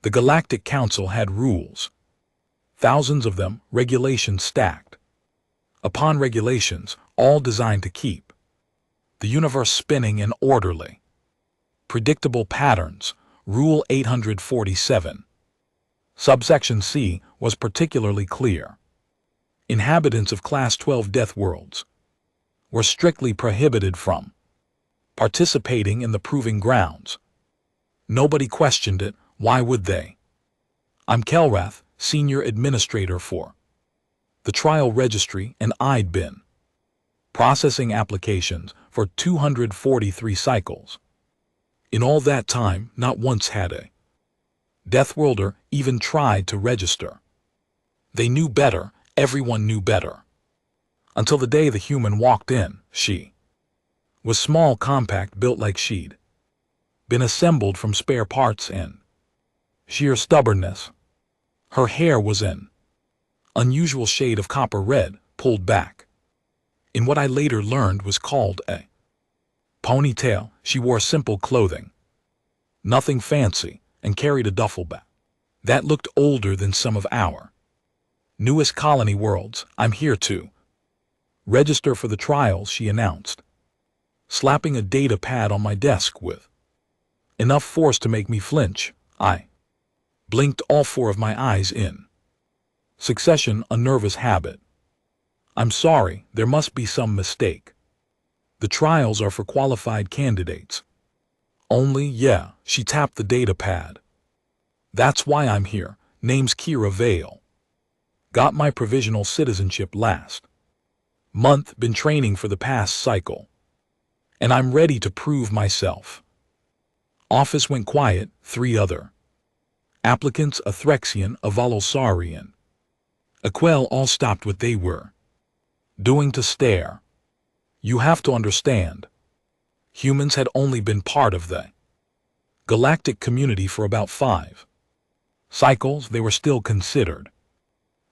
The Galactic Council had rules. Thousands of them, regulations stacked upon regulations, all designed to keep the universe spinning and orderly. Predictable patterns. Rule 847. Subsection C was particularly clear. Inhabitants of Class 12 Deathworlds were strictly prohibited from participating in the proving grounds. Nobody questioned it. Why would they? I'm Kelrath, Senior Administrator for the Trial Registry, and I'd been processing applications for 243 cycles. In all that time, not once had a Deathworlder even tried to register. They knew better, everyone knew better. Until the day the human walked in. She was small, compact, built like she'd been assembled from spare parts and sheer stubbornness. Her hair was an unusual shade of copper red, pulled back in what I later learned was called a ponytail. She wore simple clothing, nothing fancy, and carried a duffel bag that looked older than some of our newest colony worlds. I'm here to register for the trials, she announced, slapping a data pad on my desk with enough force to make me flinch. I blinked, all four of my eyes in succession, a nervous habit. I'm sorry, there must be some mistake. The trials are for qualified candidates only. Yeah, she tapped the data pad. That's why I'm here. Name's Kira Vale. Got my provisional citizenship last month, been training for the past cycle, and I'm ready to prove myself. Office went quiet. 3 other applicants, a Threxian, a Volosarian, a Quell, all stopped what they were doing to stare. You have to understand, humans had only been part of the galactic community for about 5 cycles. They were still considered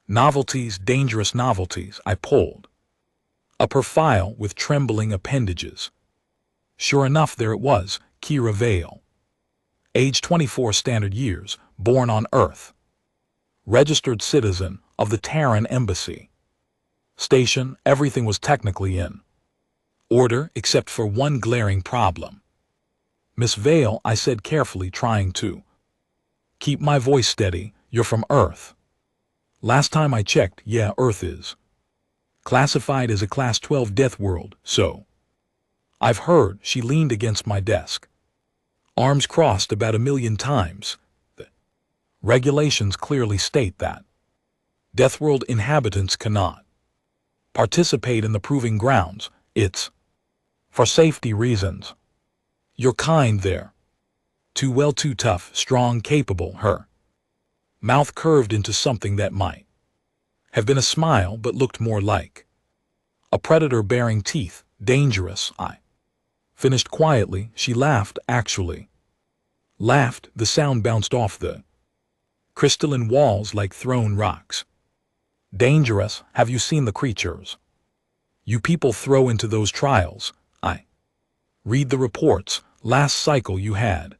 novelties, dangerous novelties. I pulled up her file with trembling appendages. Sure enough, there it was, Kira Vale. Age 24 standard years, born on Earth. Registered citizen of the Terran Embassy. Station, everything was technically in order except for one glaring problem. Miss Vale, I said carefully, trying to keep my voice steady, you're from Earth. Last time I checked, yeah, Earth is classified as a Class 12 Deathworld, so I've heard. She leaned against my desk, arms crossed about 1,000,000 times. The regulations clearly state that Deathworld inhabitants cannot participate in the proving grounds. It's for safety reasons. You're kind there. Too well, too tough, strong, capable. Her mouth curved into something that might have been a smile but looked more like a predator baring teeth. Dangerous, I finished quietly. She laughed, actually laughed. The sound bounced off the crystalline walls like thrown rocks. Dangerous. Have you seen the creatures you people throw into those trials? I read the reports. Last cycle you had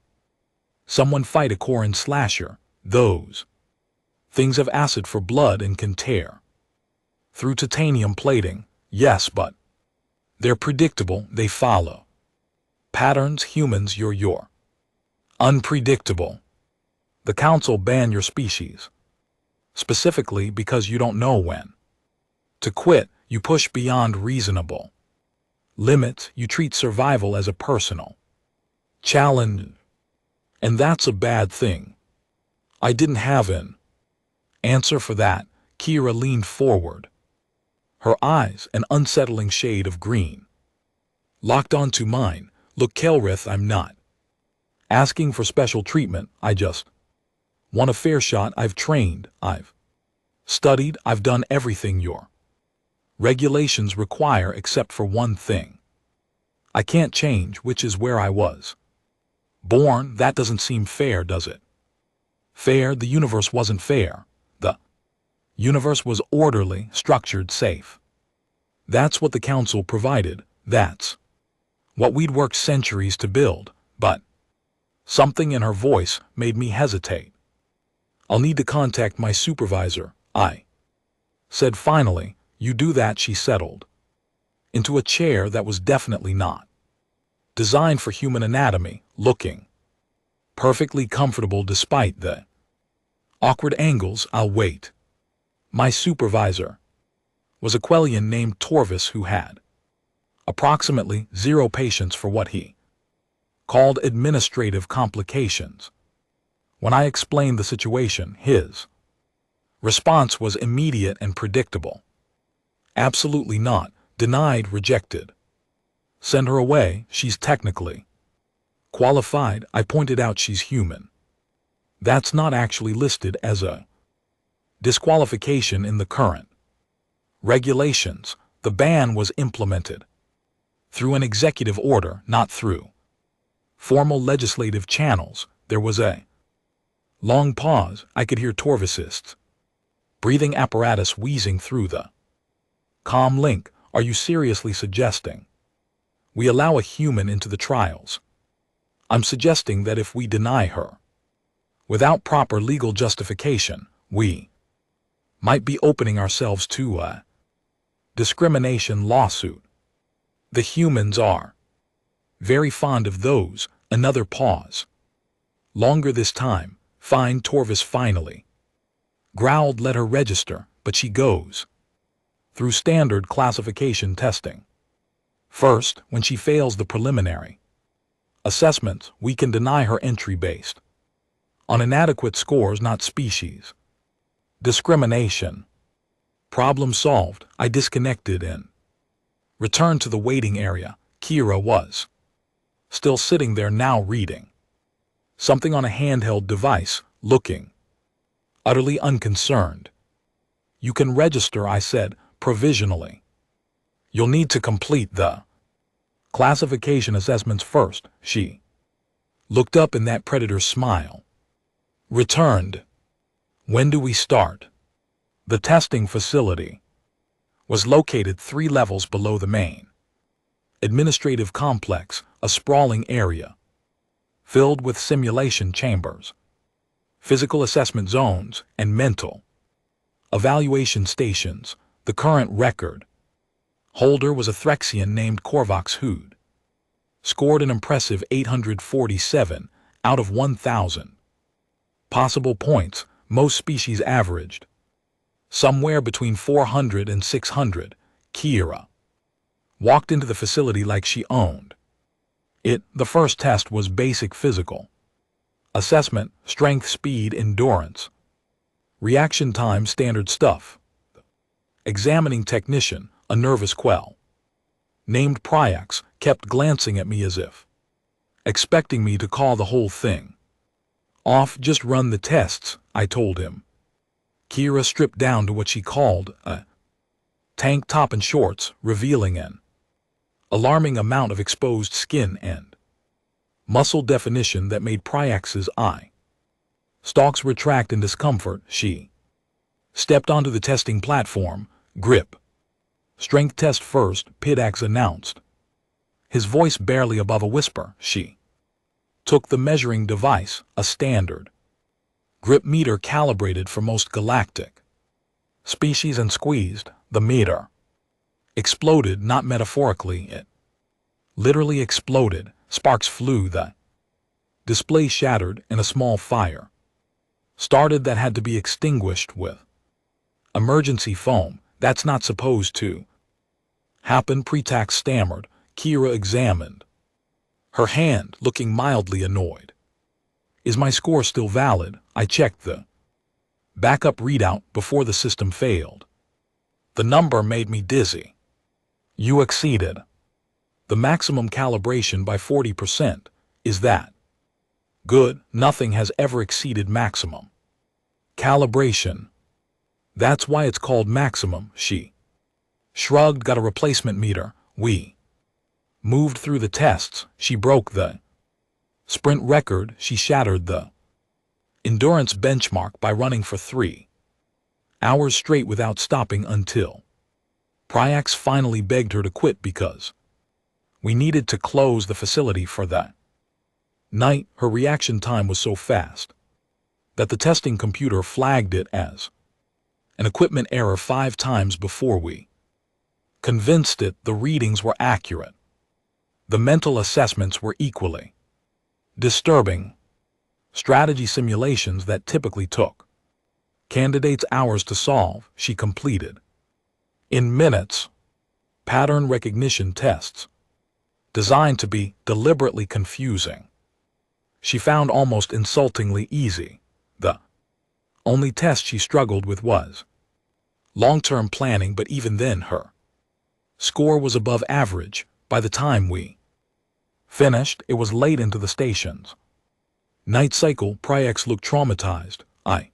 someone fight a Koran slasher. Those things have acid for blood and can tear through titanium plating. Yes, but they're predictable. They follow patterns. Humans, you're unpredictable. The Council ban your species, specifically because you don't know when to quit. You push beyond reasonable limits. You treat survival as a personal challenge, and that's a bad thing. I didn't have an answer for that. Kira leaned forward, her eyes, an unsettling shade of green, locked onto mine. Look, Kelrith, I'm not asking for special treatment. I just want a fair shot. I've trained, I've studied, I've done everything your regulations require except for one thing. I can't change, which is where I was born. That doesn't seem fair, does it? Fair? The universe wasn't fair. The universe was orderly, structured, safe. That's what the Council provided. That's what we'd worked centuries to build. But something in her voice made me hesitate. I'll need to contact my supervisor, I said finally. You do that, she settled into a chair that was definitely not designed for human anatomy, looking perfectly comfortable despite the awkward angles. I'll wait. My supervisor was a Quellian named Torvis who had approximately 0 patience for what he called administrative complications. When I explained the situation, his response was immediate and predictable. Absolutely not. Denied, rejected. Send her away, she's technically qualified. I pointed out she's human. That's not actually listed as a disqualification in the current regulations. The ban was implemented through an executive order, not through formal legislative channels. There was a long pause. I could hear Torvis's breathing apparatus wheezing through the comm link. Are you seriously suggesting we allow a human into the trials? I'm suggesting that if we deny her without proper legal justification, we might be opening ourselves to a discrimination lawsuit. The humans are very fond of those. Another pause. Longer this time. Fine, Torvis finally growled. Let her register, but she goes through standard classification testing. First, when she fails the preliminary assessments, we can deny her entry based on inadequate scores, not species discrimination. Problem solved. I disconnected and returned to the waiting area. Kira was still sitting there now, reading something on a handheld device, looking utterly unconcerned. You can register, I said, provisionally. You'll need to complete the classification assessments first. She looked up and that predator smile returned. When do we start? The testing facility was located 3 levels below the main administrative complex, a sprawling area filled with simulation chambers, physical assessment zones, and mental evaluation stations. The current record holder was a Threxian named Korvax who'd scored an impressive 847 out of 1,000 possible points. Most species averaged somewhere between 400 and 600. Kira walked into the facility like she owned it. The first test was basic physical assessment, strength, speed, endurance, reaction time, standard stuff. Examining technician, a nervous quell named Pryax, kept glancing at me as if expecting me to call the whole thing off. Just run the tests, I told him. Kira stripped down to what she called a tank top and shorts, revealing an alarming amount of exposed skin and muscle definition that made Pryax's eye stalks retract in discomfort. She stepped onto the testing platform. Grip. Strength test first, Pidax announced, his voice barely above a whisper. She took the measuring device, a standard grip meter calibrated for most galactic species, and squeezed. The meter exploded, not metaphorically, it literally exploded. Sparks flew. The display shattered, and a small fire started that had to be extinguished with emergency foam. That's not supposed to happen, Pretax stammered. Kira examined her hand, looking mildly annoyed. Is my score still valid? I checked the backup readout before the system failed. The number made me dizzy. You exceeded the maximum calibration by 40%. Is that good? Nothing has ever exceeded maximum calibration. That's why it's called maximum. She shrugged. Got a replacement meter. We moved through the tests. She broke the sprint record. She shattered the endurance benchmark by running for 3 hours straight without stopping until Pryax finally begged her to quit because we needed to close the facility for that night. Her reaction time was so fast that the testing computer flagged it as an equipment error 5 times before we convinced it the readings were accurate. The mental assessments were equally disturbing. Strategy simulations that typically took candidates hours to solve, she completed in minutes. Pattern recognition tests designed to be deliberately confusing, she found almost insultingly easy. The only test she struggled with was long-term planning, but even then her score was above average. By the time we finished, it was late into the station's night cycle. Priex looked traumatized. I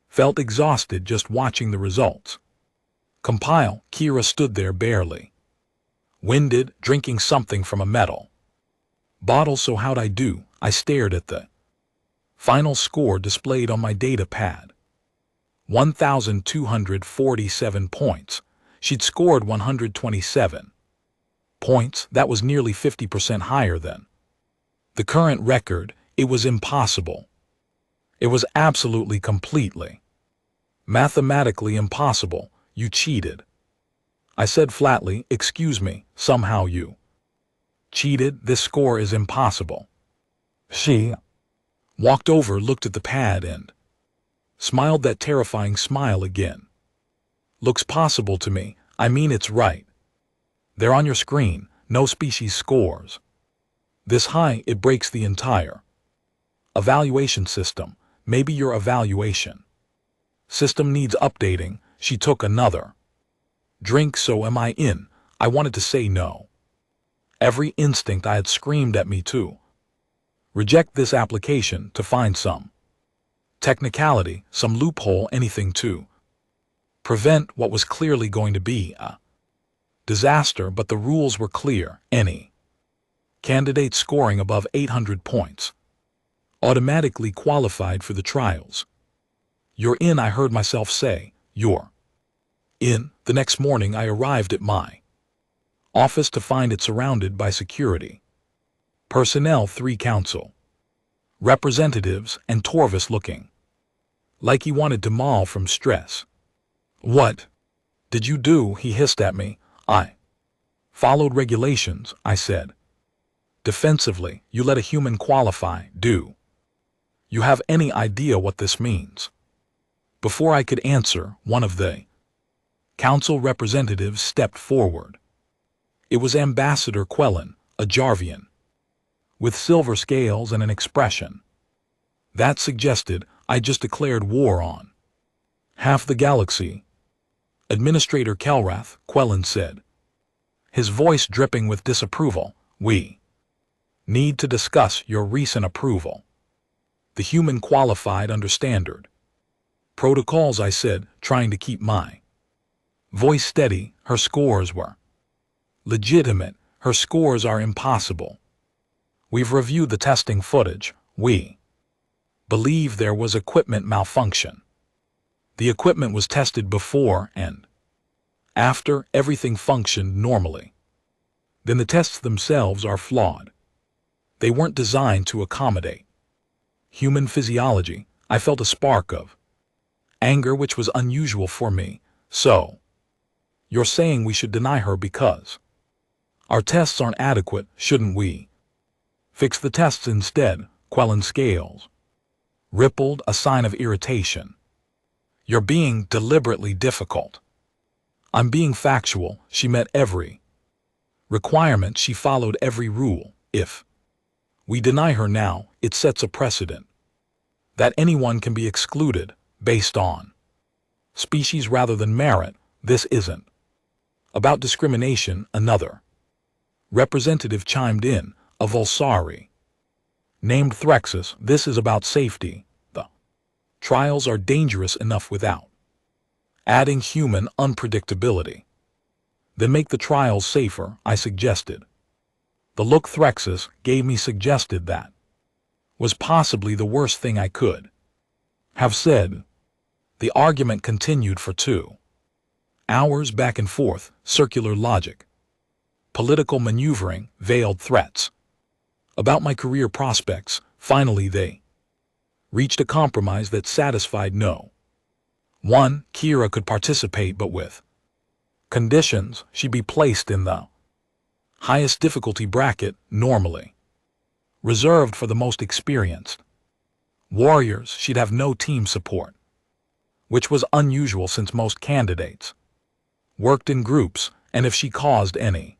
felt exhausted just watching the results compile. Kira stood there barely winded, drinking something from a metal bottle. So how'd I do? I stared at the final score displayed on my data pad. 1,247 points. She'd scored 127 points. That was nearly 50% higher than the current record. It was impossible. It was absolutely, completely, mathematically impossible. You cheated, I said flatly. Excuse me, somehow you cheated. This score is impossible. She walked over, looked at the pad, and smiled that terrifying smile again. Looks possible to me. I mean, it's right there on your screen. No species scores this high. It breaks the entire evaluation system. Maybe your evaluation system needs updating. She took another drink. So am I in? I wanted to say no. Every instinct I had screamed at me to reject this application, to find some technicality, some loophole, anything to prevent what was clearly going to be a disaster. But the rules were clear. Any candidate scoring above 800 points automatically qualified for the trials. You're in, I heard myself say. You're in. The next morning I arrived at my office to find it surrounded by security personnel, 3 council representatives, and Torvis looking like he wanted to maul from stress. What did you do? He hissed at me. I followed regulations, I said defensively. You let a human qualify. Do you have any idea what this means? Before I could answer, one of the council representatives stepped forward. It was Ambassador Quellen, a Jarvian, with silver scales and an expression that suggested I just declared war on half the galaxy. Administrator Kelrath, Quellen said, his voice dripping with disapproval. We need to discuss your recent approval. The human qualified under standard protocols, I said, trying to keep my voice steady. Her scores were legitimate. Her scores are impossible. We've reviewed the testing footage. We believe there was equipment malfunction. The equipment was tested before and after. Everything functioned normally. Then the tests themselves are flawed. They weren't designed to accommodate human physiology. I felt a spark of anger, which was unusual for me. So you're saying we should deny her because our tests aren't adequate? Shouldn't we fix the tests instead? Quellen's scales rippled, a sign of irritation. You're being deliberately difficult. I'm being factual. She met every requirement. She followed every rule. If we deny her now, it sets a precedent that anyone can be excluded based on species rather than merit. This isn't about discrimination. Another representative chimed in, a Vulsari named Threxus. This is about safety. The trials are dangerous enough without adding human unpredictability. Then make the trials safer, I suggested. The look Threxus gave me suggested that was possibly the worst thing I could have said. The argument continued for 2 hours, back and forth, circular logic, political maneuvering, veiled threats about my career prospects. Finally they reached a compromise that satisfied no one. Kira could participate, but with conditions. She'd be placed in the highest difficulty bracket, normally reserved for the most experienced warriors. She'd have no team support, which was unusual since most candidates worked in groups, and if she caused any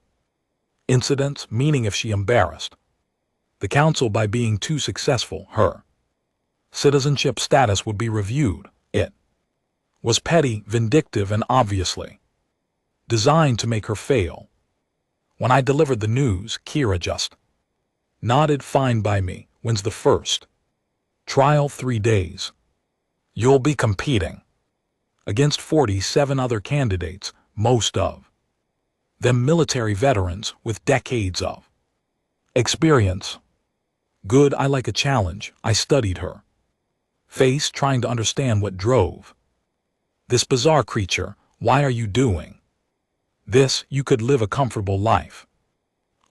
incidents, meaning if she embarrassed the council by being too successful, her citizenship status would be reviewed. It was petty, vindictive, and obviously designed to make her fail. When I delivered the news, Kira just nodded. Fine by me. When's the first trial? 3 days. You'll be competing against 47 other candidates, most of them military veterans with decades of experience. Good, I like a challenge. I studied her face, trying to understand what drove this bizarre creature. Why are you doing this? You could live a comfortable life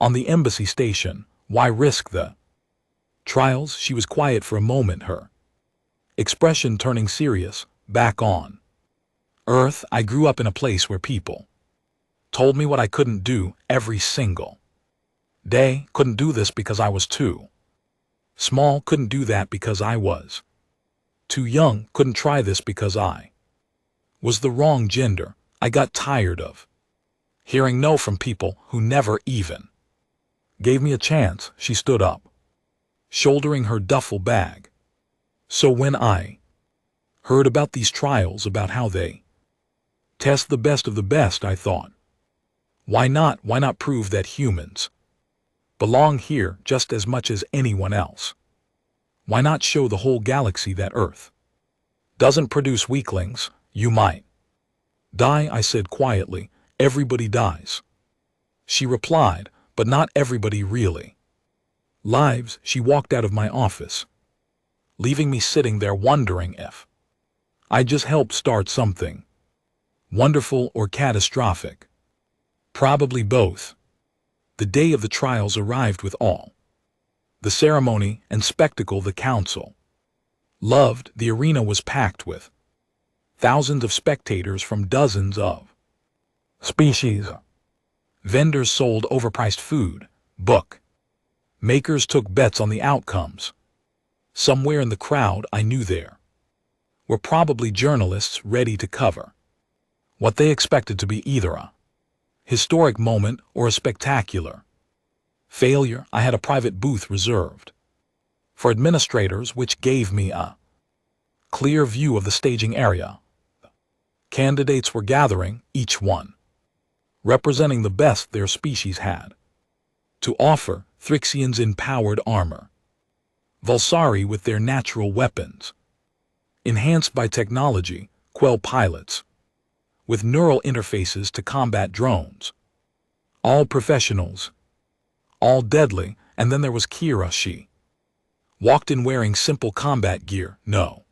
on the embassy station. Why risk the trials? She was quiet for a moment, her expression turning serious. Back on Earth, I grew up in a place where people told me what I couldn't do every single day. Couldn't do this because I was too small. Couldn't do that because I was too young. Couldn't try this because I was the wrong gender. I got tired of hearing no from people who never even gave me a chance. She stood up, shouldering her duffel bag. So when I heard about these trials, about how they test the best of the best, I thought, why not? Why not prove that humans belong here just as much as anyone else? Why not show the whole galaxy that Earth doesn't produce weaklings? You might die, I said quietly. Everybody dies, she replied, but not everybody really lives. She walked out of my office, leaving me sitting there wondering if I just helped start something wonderful or catastrophic. Probably both. The day of the trials arrived with all the ceremony and spectacle the council loved. The arena was packed with thousands of spectators from dozens of species. Vendors sold overpriced food. Book makers took bets on the outcomes. Somewhere in the crowd, I knew there were probably journalists ready to cover what they expected to be either a historic moment or a spectacular failure. I had a private booth reserved for administrators, which gave me a clear view of the staging area. Candidates were gathering, each one representing the best their species had to offer. Thrixians in powered armor, Vulsari with their natural weapons, enhanced by technology, Quell pilots with neural interfaces to combat drones. All professionals, all deadly. And then there was Kira. She walked in wearing simple combat gear, no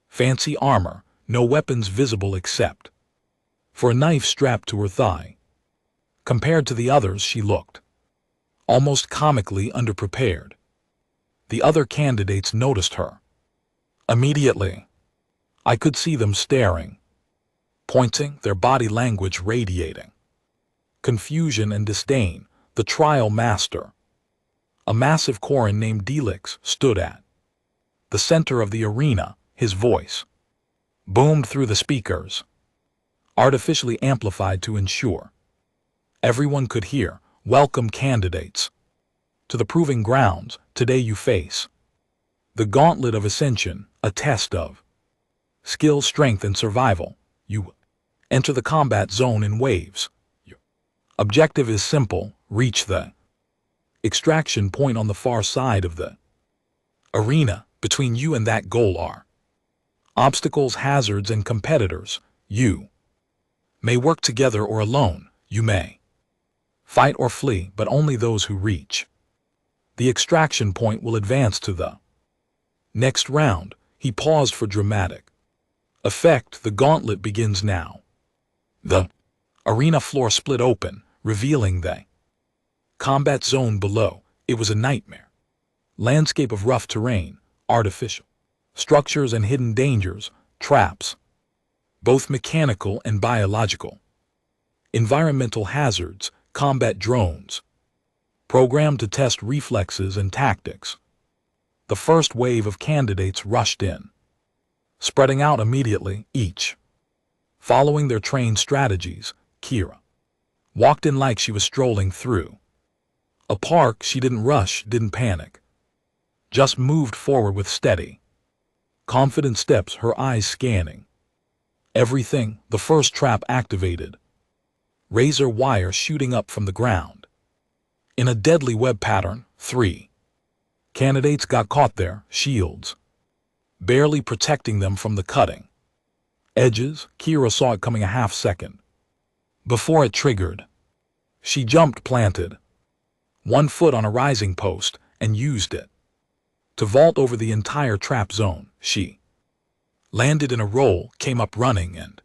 fancy armor, no weapons visible except for a knife strapped to her thigh. Compared to the others, she looked almost comically underprepared. The other candidates noticed her immediately. I could see them staring, pointing, their body language radiating confusion and disdain. The trial master, a massive Koran named Delix, stood at the center of the arena. His voice boomed through the speakers, artificially amplified to ensure everyone could hear. Welcome, candidates, to the proving grounds. Today you face the gauntlet of ascension, a test of skill, strength, and survival. You enter the combat zone in waves. Your objective is simple: reach the extraction point on the far side of the arena. Between you and that goal are obstacles, hazards, and competitors. You may work together or alone. You may fight or flee, but only those who reach the extraction point will advance to the next round. He paused for dramatic effect. The gauntlet begins now. The arena floor split open, revealing the combat zone below. It was a nightmare landscape of rough terrain, artificial structures and hidden dangers, traps, both mechanical and biological, environmental hazards, combat drones, programmed to test reflexes and tactics. The first wave of candidates rushed in, spreading out immediately, each following their trained strategies. Kira walked in like she was strolling through a park. She didn't rush, didn't panic, just moved forward with steady, confident steps, her eyes scanning everything. The first trap activated, razor wire shooting up from the ground in a deadly web pattern. 3 candidates got caught there, shields barely protecting them from the cutting edges. Kira saw it coming a half second before it triggered. She jumped, planted one foot on a rising post, and used it to vault over the entire trap zone. She landed in a roll, came up running, and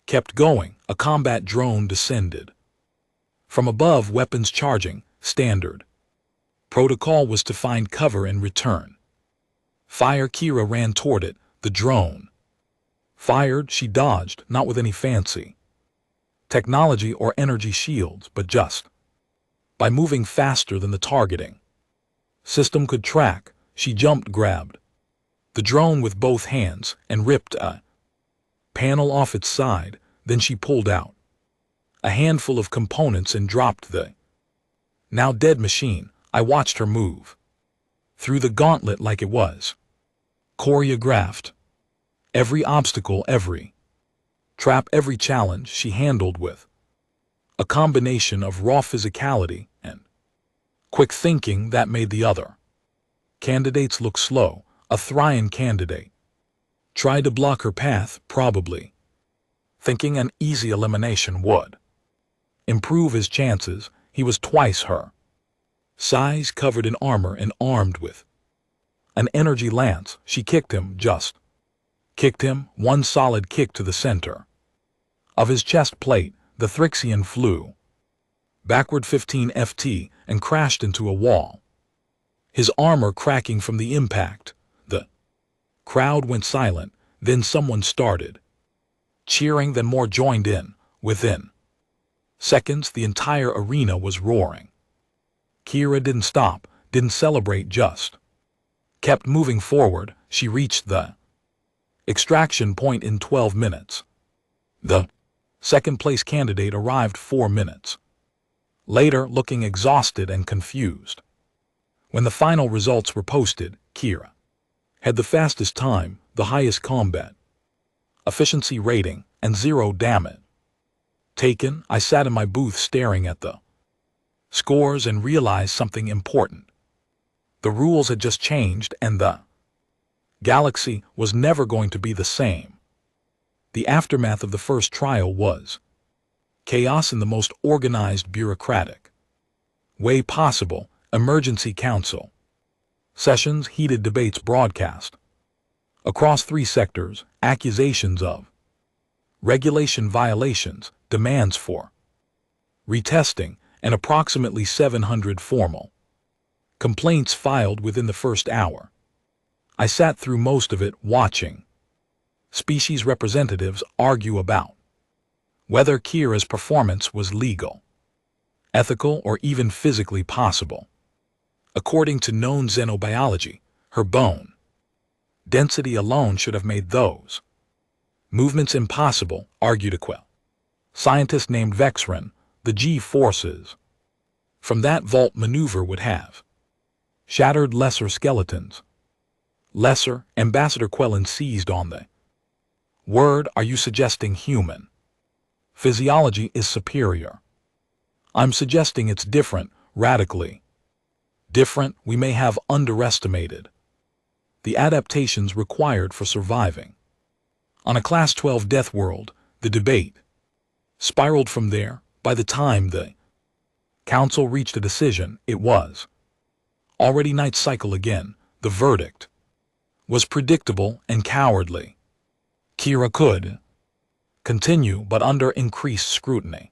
kept going. A combat drone descended from above, weapons charging. Standard protocol was to find cover and return fire. Kira ran toward it. The drone fired. She dodged, not with any fancy technology or energy shields, but just by moving faster than the targeting system could track. She jumped, grabbed the drone with both hands, and ripped a panel off its side. Then she pulled out a handful of components and dropped the now dead machine. I watched her move through the gauntlet like it was choreographed. Every obstacle, every trap, every challenge she handled with a combination of raw physicality and quick thinking that made the other candidates look slow. A Thrian candidate tried to block her path, probably thinking an easy elimination would improve his chances. He was twice her size, covered in armor and armed with an energy lance. She kicked him, just kicked him, one solid kick to the center of his chest plate. The Thrixian flew backward 15 ft and crashed into a wall, his armor cracking from the impact. The crowd went silent. Then someone started cheering, then more joined in. Within seconds, the entire arena was roaring. Kira didn't stop, didn't celebrate, just kept moving forward. She reached the extraction point in 12 minutes. The second-place candidate arrived 4 minutes later, looking exhausted and confused. When the final results were posted, Kira had the fastest time, the highest combat efficiency rating, and 0 damage taken. I sat in my booth staring at the scores and realized something important. The rules had just changed, and the galaxy was never going to be the same. The aftermath of the first trial was chaos in the most organized, bureaucratic way possible. Emergency council sessions, heated debates broadcast across 3 sectors, accusations of regulation violations, demands for retesting, and approximately 700 formal complaints filed within the first hour. I sat through most of it, watching species representatives argue about whether Kira's performance was legal, ethical, or even physically possible. According to known xenobiology, her bone density alone should have made those movements impossible, argued a scientist named Vexren. The G-forces from that vault maneuver would have shattered lesser skeletons. Lesser, Ambassador Quellen seized on the word. Are you suggesting human physiology is superior? I'm suggesting it's different, radically different. We may have underestimated the adaptations required for surviving on a Class 12 Deathworld. The debate spiraled from there. By the time the council reached a decision, it was already night cycle again. The verdict was predictable and cowardly. Kira could continue, but under increased scrutiny.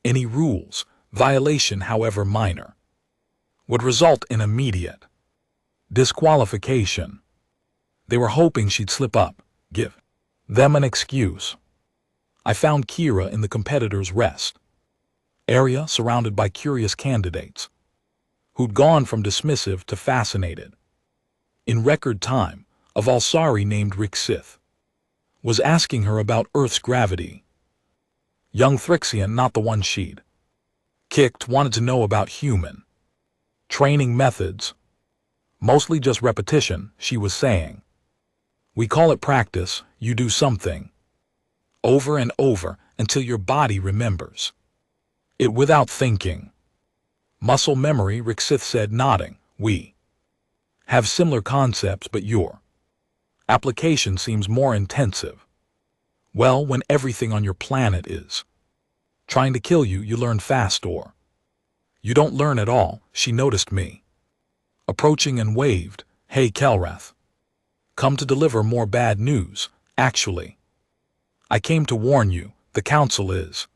Any rules violation, however minor, would result in immediate disqualification. They were hoping she'd slip up, give them an excuse. I found Kira in the competitor's rest area surrounded by curious candidates who'd gone from dismissive to fascinated. In record time, a Valsari named Rixith was asking her about Earth's gravity. Young Thrixian, not the one she'd kicked, wanted to know about human training methods. Mostly just repetition, she was saying. We call it practice. You do something over and over until your body remembers it without thinking. Muscle memory, Rixith said, nodding. We have similar concepts, but your application seems more intensive. Well, when everything on your planet is trying to kill you, you learn fast, or you don't learn at all. She noticed me approaching and waved. Hey, Kelrath. Come to deliver more bad news, actually. I came to warn you, the Council is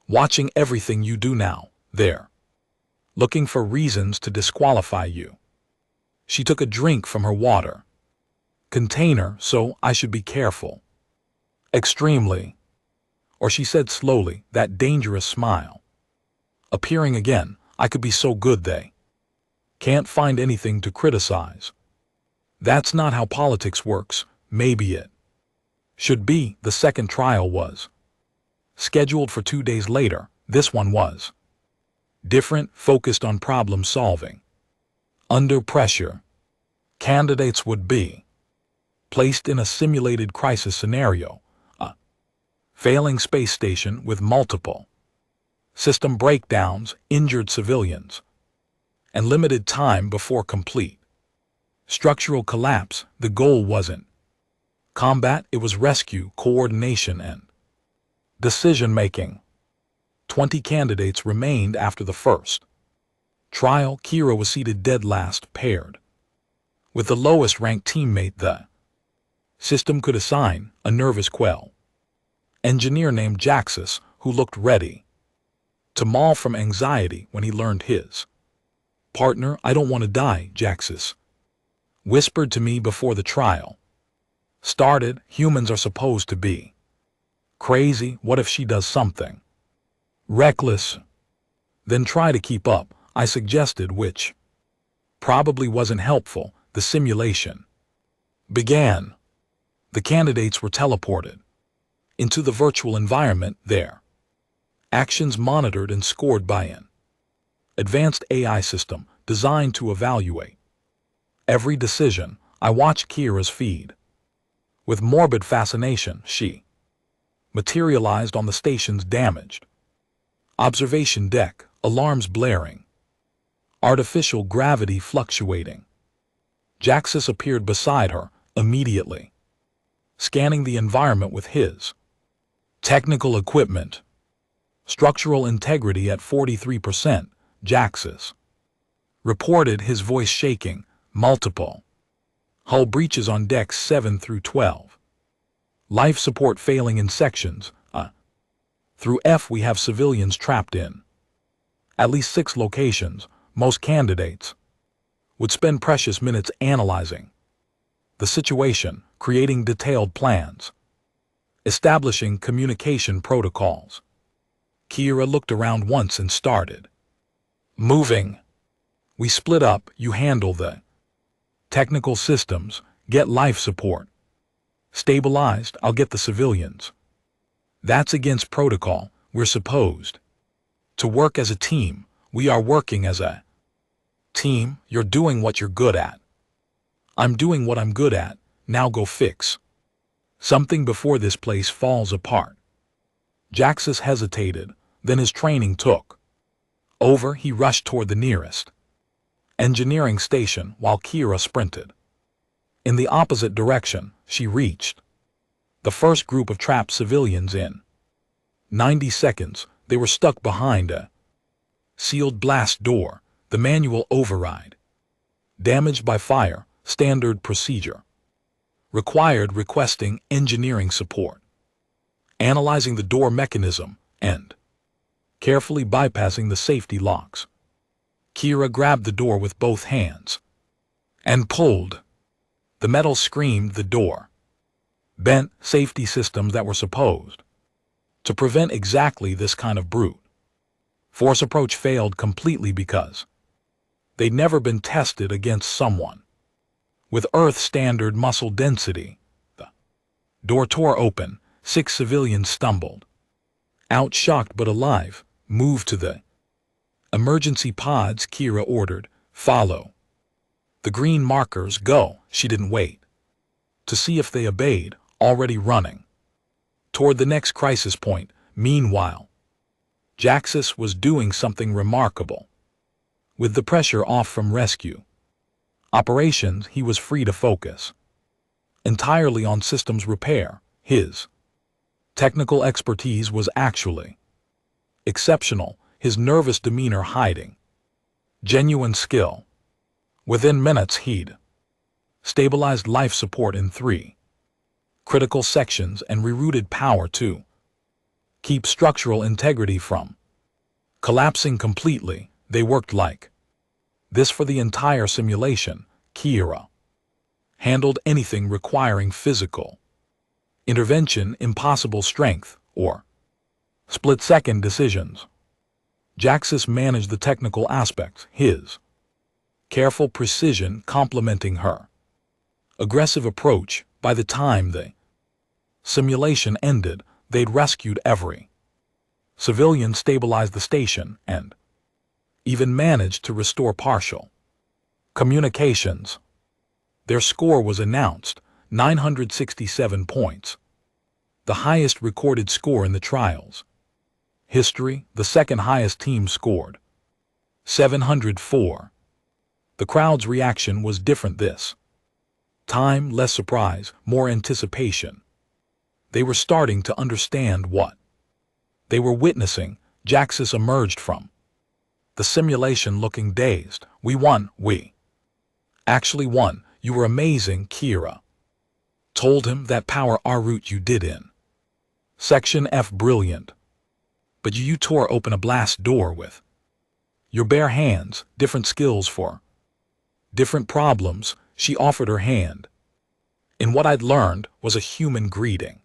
watching everything you do now. They're looking for reasons to disqualify you. She took a drink from her water container, so I should be careful. Extremely. Or she said slowly, that dangerous smile appearing again. I could be so good they can't find anything to criticize. That's not how politics works. Maybe it should be. The second trial was scheduled for 2 days later. This one was different, focused on problem solving. Under pressure, candidates would be placed in a simulated crisis scenario, a failing space station with multiple system breakdowns, injured civilians, and limited time before complete structural collapse. The goal wasn't combat, it was rescue, coordination, and decision-making. 20 candidates remained after the first trial. Kira was seated dead last, paired with the lowest-ranked teammate the system could assign, a nervous quell engineer named Jaxus, who looked ready to maul from anxiety when he learned his partner. I don't want to die, Jaxus whispered to me before the trial started. Humans are supposed to be crazy. What if she does something reckless? Then try to keep up, I suggested, which probably wasn't helpful. The simulation began. The candidates were teleported into the virtual environment, their actions monitored and scored by an advanced AI system designed to evaluate every decision. I watched Kira's feed with morbid fascination. She materialized on the station's damaged observation deck, alarms blaring, artificial gravity fluctuating. Jaxus appeared beside her immediately, scanning the environment with his technical equipment. Structural integrity at 43%, Jaxus reported, his voice shaking. Multiple hull breaches on decks 7 through 12. Life support failing in sections through F. We have civilians trapped in at least 6 locations. Most candidates would spend precious minutes analyzing the situation, creating detailed plans, establishing communication protocols. Kira looked around once and started moving. We split up. You handle the technical systems, get life support stabilized. I'll get the civilians. That's against protocol. We're supposed to work as a team. We are working as a team. You're doing what you're good at. I'm doing what I'm good at. Now go fix something before this place falls apart. Jaxus hesitated, then his training took over. He rushed toward the nearest engineering station while Kira sprinted in the opposite direction. She reached the first group of trapped civilians in 90 seconds. They were stuck behind a sealed blast door, the manual override damaged by fire. Standard procedure required requesting engineering support, analyzing the door mechanism, and carefully bypassing the safety locks. Kira grabbed the door with both hands and pulled. The metal screamed the door. Bent safety systems that were supposed to prevent exactly this kind of brute force approach failed completely because they'd never been tested against someone with Earth standard muscle density. The door tore open. 6 civilians stumbled out, shocked but alive. Move to the emergency pods, Kira ordered. Follow the green markers. Go. She didn't wait to see if they obeyed, already running toward the next crisis point. Meanwhile, Jaxus was doing something remarkable. With the pressure off from rescue operations, he was free to focus entirely on systems repair. His technical expertise was actually exceptional, his nervous demeanor hiding genuine skill. Within minutes, he'd stabilized life support in 3 critical sections and rerouted power to keep structural integrity from collapsing completely. They worked like this for the entire simulation. Kira handled anything requiring physical intervention, impossible strength, or split-second decisions. Jaxus managed the technical aspects, his careful precision complementing her aggressive approach. By the time the simulation ended, they'd rescued every civilian, stabilized the station, and even managed to restore partial communications. Their score was announced, 967 points, the highest recorded score in the trials history. The second highest team scored 704. The crowd's reaction was different this time, less surprise, more anticipation. They were starting to understand what they were witnessing. Jaxus emerged from the simulation looking dazed. We won. We actually won. You were amazing, Kira told him. That power our route you did in Section F, brilliant. But you tore open a blast door with your bare hands, different skills for different problems. She offered her hand in what I'd learned was a human greeting,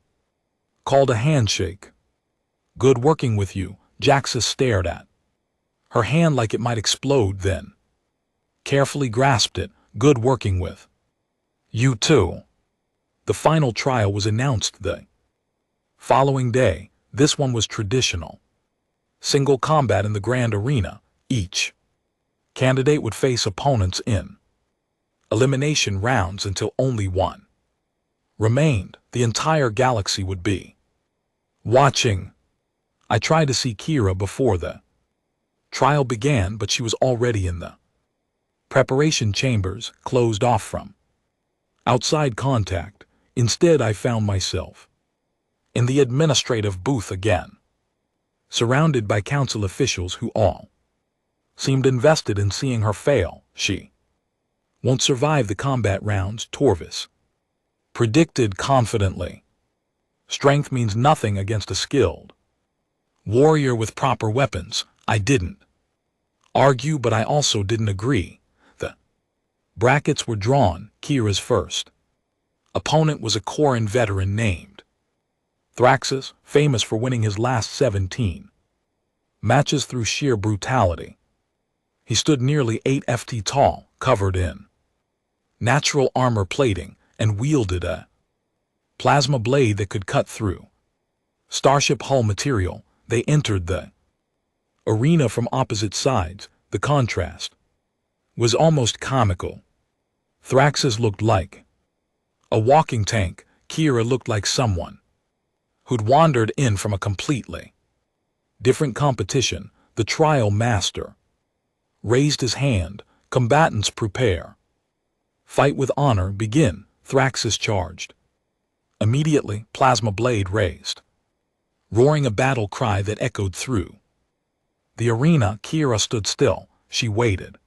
called a handshake. Good working with you. Jaxus stared at her hand like it might explode, then carefully grasped it. Good working with you too. The final trial was announced the following day. This one was traditional. Single combat in the grand arena. Each candidate would face opponents in elimination rounds until only one remained. The entire galaxy would be watching. I tried to see Kira before the trial began, but she was already in the preparation chambers, closed off from outside contact. Instead, I found myself in the administrative booth again, surrounded by council officials who all seemed invested in seeing her fail. She won't survive the combat rounds, Torvis predicted confidently. Strength means nothing against a skilled warrior with proper weapons. I didn't argue, but I also didn't agree. The brackets were drawn. Kira's first opponent was a Koran veteran named Thraxus, famous for winning his last 17 matches through sheer brutality. He stood nearly 8 ft tall, covered in natural armor plating, and wielded a plasma blade that could cut through starship hull material. They entered the arena from opposite sides. The contrast was almost comical. Thraxus looked like a walking tank. Kira looked like someone who'd wandered in from a completely different competition. The trial master raised his hand. Combatants prepare. Fight with honor. Begin. Thraxus charged. Immediately, plasma blade raised, roaring a battle cry that echoed through the arena. Kira stood still. She waited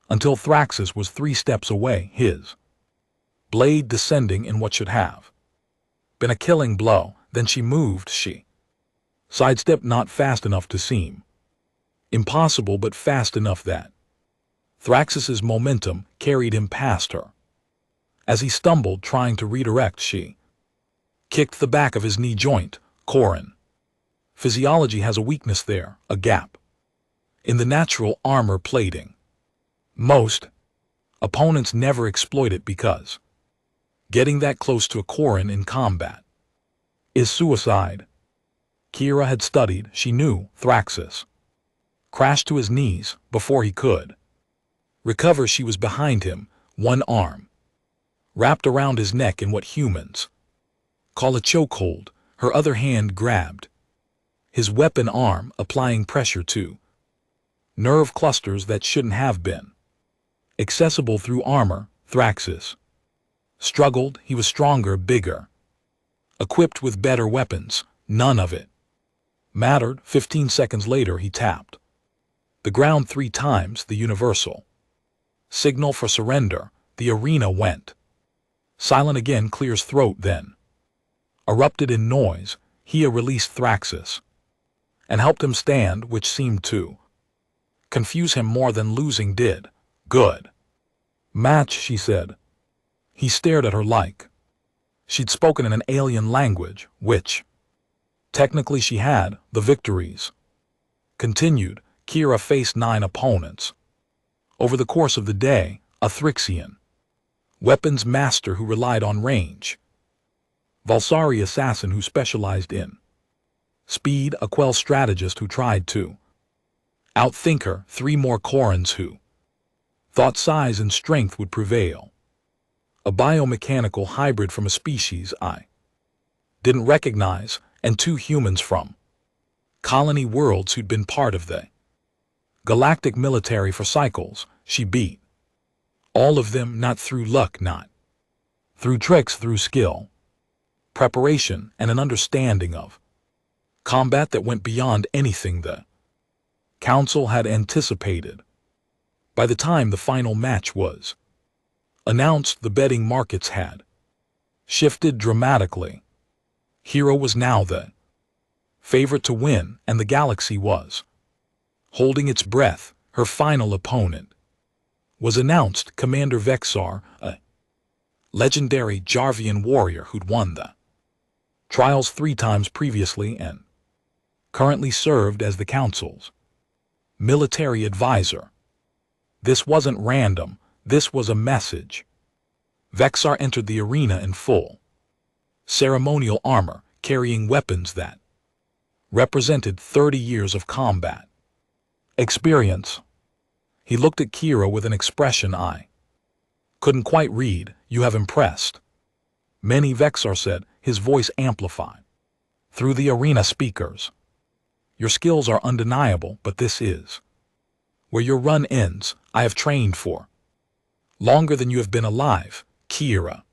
until Thraxus was 3 steps away, his blade descending in what should have been a killing blow. Then she moved. She sidestepped, not fast enough to seem impossible, but fast enough that Thraxus's momentum carried him past her As he stumbled trying to redirect, she kicked the back of his knee joint. Corin. Physiology has a weakness there, a gap in the natural armor plating. Most opponents never exploit it because getting that close to a Corin in combat is suicide. Kira had studied, she knew, Thraxus crashed to his knees before he could recover. She was behind him, one arm wrapped around his neck in what humans call a chokehold, her other hand grabbed his weapon arm, applying pressure to nerve clusters that shouldn't have been accessible through armor. Thraxus struggled. He was stronger, bigger, equipped with better weapons. None of it mattered. 15 seconds later, he tapped the ground 3 times, the universal signal for surrender. The arena went silent again. Clear's throat then erupted in noise. Hia released Thraxus and helped him stand, which seemed to confuse him more than losing did. Good match, she said. He stared at her like she'd spoken in an alien language, which technically she had. The victories continued. Kira faced 9 opponents over the course of the day. A Thrixian weapons master who relied on range, Valsari assassin who specialized in speed, a Quell strategist who tried to outthink her, 3 more Corins who thought size and strength would prevail, a biomechanical hybrid from a species I didn't recognize, and 2 humans from colony worlds who'd been part of the galactic military for cycles. She beat all of them, not through luck, not through tricks, through skill, preparation, and an understanding of combat that went beyond anything the Council had anticipated. By the time the final match was announced, the betting markets had shifted dramatically. Hero was now the favorite to win, and the galaxy was holding its breath. Her final opponent was announced, Commander Vexar, a legendary Jarvian warrior who'd won the trials 3 times previously and currently served as the Council's military advisor. This wasn't random, this was a message. Vexar entered the arena in full ceremonial armor, carrying weapons that represented 30 years of combat experience. He looked at Kira with an expression I couldn't quite read. You have impressed many, Vexar said, his voice amplified through the arena speakers. Your skills are undeniable, but this is where your run ends. I have trained for longer than you have been alive. Kira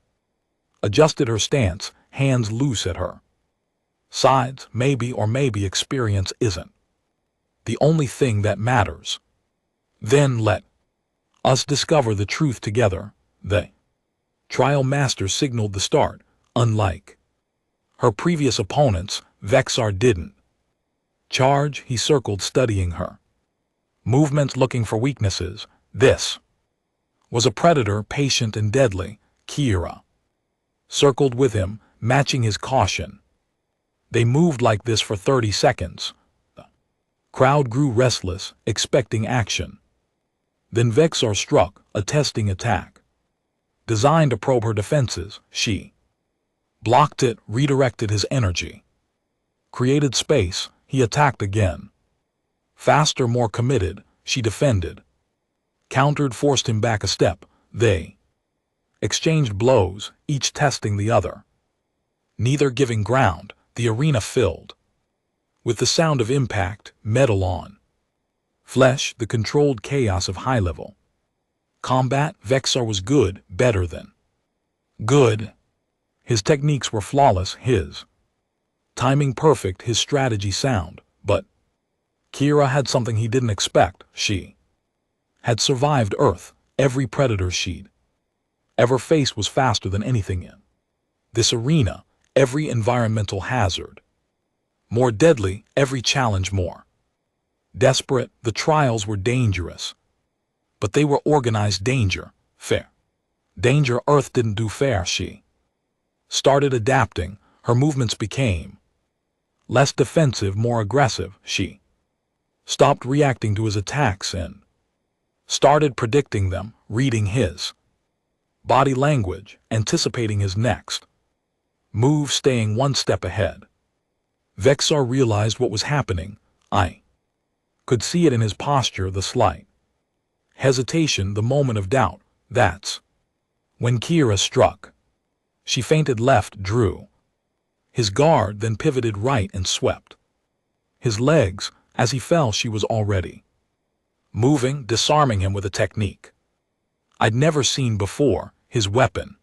adjusted her stance, hands loose at her sides. Maybe, or maybe experience isn't the only thing that matters. Then let us discover the truth together. The trial master signaled the start. Unlike her previous opponents, Vexar didn't charge. He circled, studying her movements, looking for weaknesses. This was a predator, patient and deadly. Kira circled with him, matching his caution. They moved like this for 30 seconds. The crowd grew restless, expecting action. Then Vexar struck, a testing attack designed to probe her defenses. She blocked it, redirected his energy, created space. He attacked again. Faster, more committed. She defended, countered, forced him back a step. They exchanged blows, each testing the other, neither giving ground. The arena filled with the sound of impact, metal on flesh, the controlled chaos of high-level combat. Vexar was good, better than good. His techniques were flawless, his timing perfect, his strategy sound. But Kira had something he didn't expect. She had survived Earth. Every predator she'd ever faced was faster than anything in this arena. Every environmental hazard more deadly, every challenge more desperate. The trials were dangerous, but they were organized danger, fair. Danger Earth didn't do fair. She started adapting. Her movements became less defensive, more aggressive. She stopped reacting to his attacks and started predicting them, reading his body language, anticipating his next move, staying one step ahead. Vexar realized what was happening. I could see it in his posture, the slight hesitation, the moment of doubt. That's when Kira struck. She feinted left, drew his guard, then pivoted right and swept his legs. As he fell, she was already moving, disarming him with a technique I'd never seen before. His weapon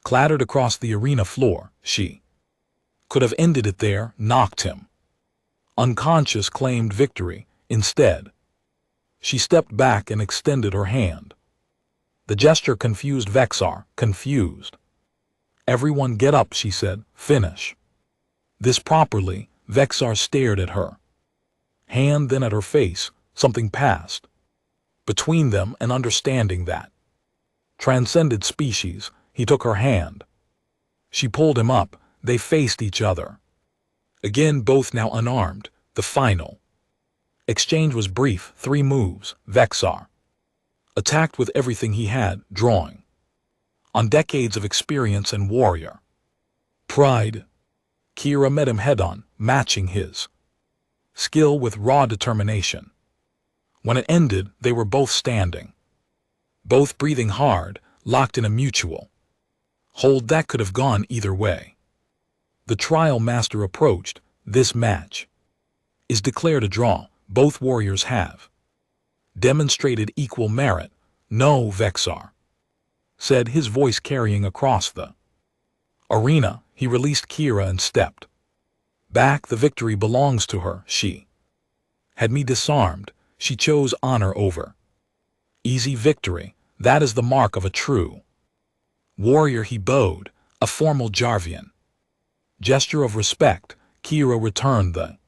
clattered across the arena floor. She could have ended it there, knocked him unconscious, claimed victory. Instead, she stepped back and extended her hand. The gesture confused Vexar, confused. "Everyone get up," she said. "Finish this properly." Vexar stared at her hand, then at her face. Something passed between them, an understanding that transcended species. He took her hand. She pulled him up. They faced each other again, both now unarmed. The final exchange was brief. 3 moves. Vexar attacked with everything he had, drawing on decades of experience and warrior pride. Kira met him head-on, matching his skill with raw determination. When it ended, they were both standing, both breathing hard, locked in a mutual hold that could have gone either way. The trial master approached. "This match is declared a draw. Both warriors have demonstrated equal merit." "No," Vexar said, his voice carrying across the arena. He released Kira and stepped back. "The victory belongs to her. She had me disarmed. She chose honor over easy victory. That is the mark of a true warrior." He bowed, a formal Jarvian gesture of respect. Kira returned the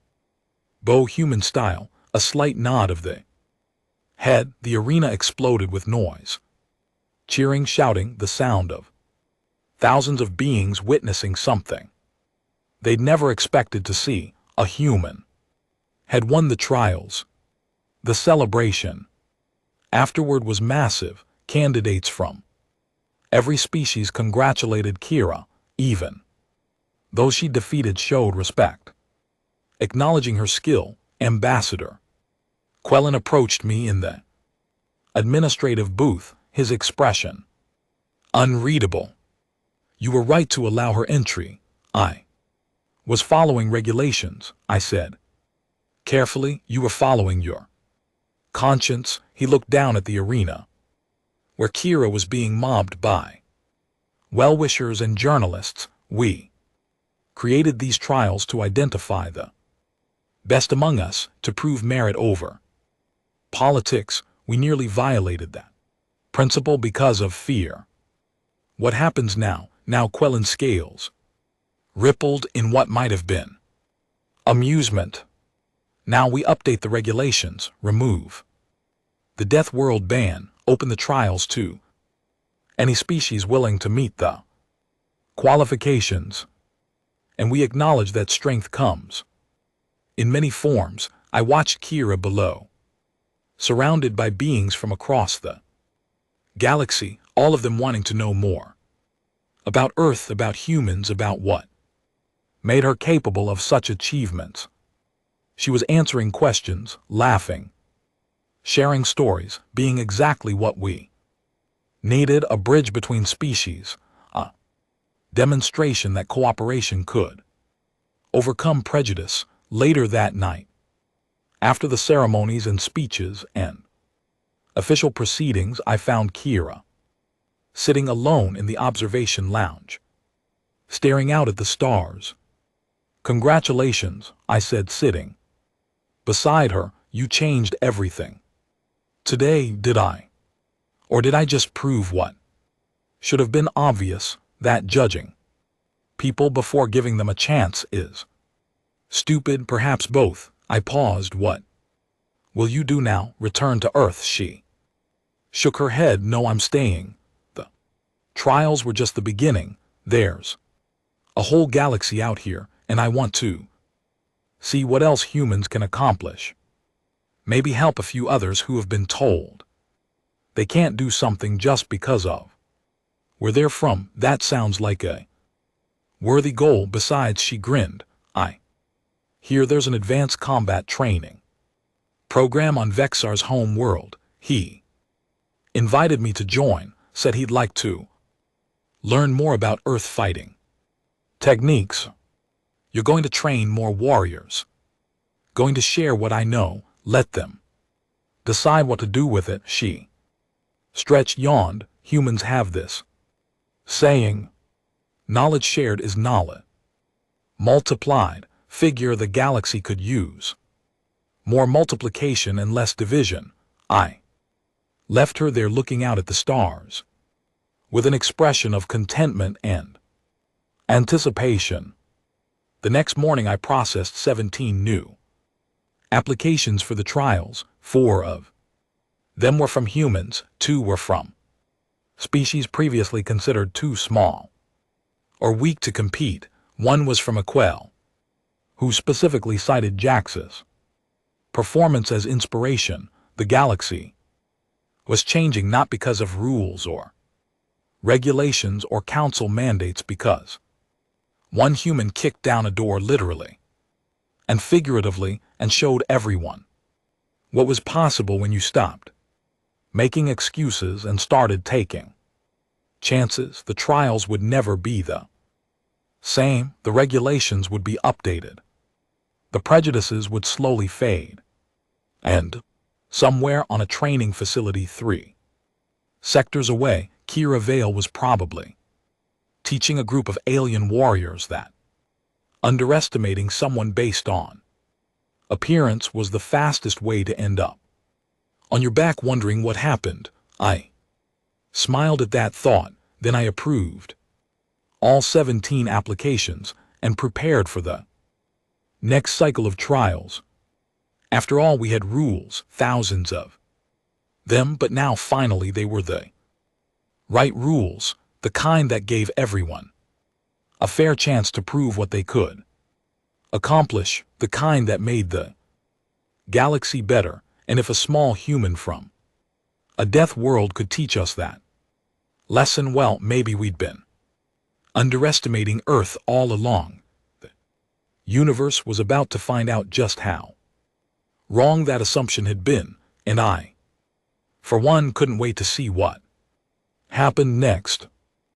bow human style, a slight nod of the head. The arena exploded with noise, cheering, shouting, the sound of thousands of beings witnessing something they'd never expected to see. A human had won the trials. The celebration afterward was massive. Candidates from every species congratulated Kira. Even those she defeated showed respect, acknowledging her skill. Ambassador Quellen approached me in the administrative booth, his expression unreadable. "You were right to allow her entry." "I was following regulations," I said carefully. "You were following your conscience." He looked down at the arena, where Kira was being mobbed by well-wishers and journalists. "We created these trials to identify the best among us, to prove merit over politics. We nearly violated that principle because of fear. What happens now?" Now Quellen's scales rippled in what might have been amusement. "Now we update the regulations, remove the Deathworld ban, open the trials to any species willing to meet the qualifications. And we acknowledge that strength comes in many forms." I watched Kira below, surrounded by beings from across the galaxy, all of them wanting to know more about Earth, about humans, about what made her capable of such achievements. She was answering questions, laughing, sharing stories, being exactly what we needed: a bridge between species, a demonstration that cooperation could overcome prejudice. Later that night, after the ceremonies and speeches and official proceedings, I found Kira sitting alone in the observation lounge, staring out at the stars. "Congratulations," I said, sitting beside her. "You changed everything today." "Did I? Or did I just prove what should have been obvious, that judging people before giving them a chance is stupid?" "Perhaps both." I paused. "What will you do now?" "Return to Earth." She shook her head. "No, I'm staying." The Trials were just the beginning. There's a whole galaxy out here, and I want to see what else humans can accomplish. Maybe help a few others who have been told they can't do something just because of where they're from. That sounds like a worthy goal. Besides, she grinned, I hear there's an advanced combat training program on Vexar's home world. He invited me to join, said he'd like to learn more about Earth fighting techniques. You're going to train more warriors. Going to share what I know, let them decide what to do with it. She stretched, yawned. Humans have this saying, knowledge shared is knowledge multiplied. Figure the galaxy could use more multiplication and less division. I left her there looking out at the stars with an expression of contentment and anticipation. The next morning I processed 17 new applications for the trials. 4 of them were from humans, 2 were from species previously considered too small or weak to compete. 1 was from a Quell, who specifically cited Jax's performance as inspiration. The galaxy was changing not because of rules or regulations or council mandates, because one human kicked down a door literally and figuratively and showed everyone what was possible when you stopped making excuses and started taking chances. The trials would never be the same. The regulations would be updated. The prejudices would slowly fade. And somewhere on a training facility 3 sectors away, Kira Vale was probably teaching a group of alien warriors that underestimating someone based on appearance was the fastest way to end up on your back wondering what happened. I smiled at that thought, then I approved all 17 applications and prepared for the next cycle of trials. After all, we had rules, thousands of them, but now finally they were the right rules, the kind that gave everyone a fair chance to prove what they could accomplish, the kind that made the galaxy better. And if a small human from a Deathworld could teach us that lesson, well, maybe we'd been underestimating Earth all along. The universe was about to find out just how wrong that assumption had been, and I, for one, couldn't wait to see what happened next.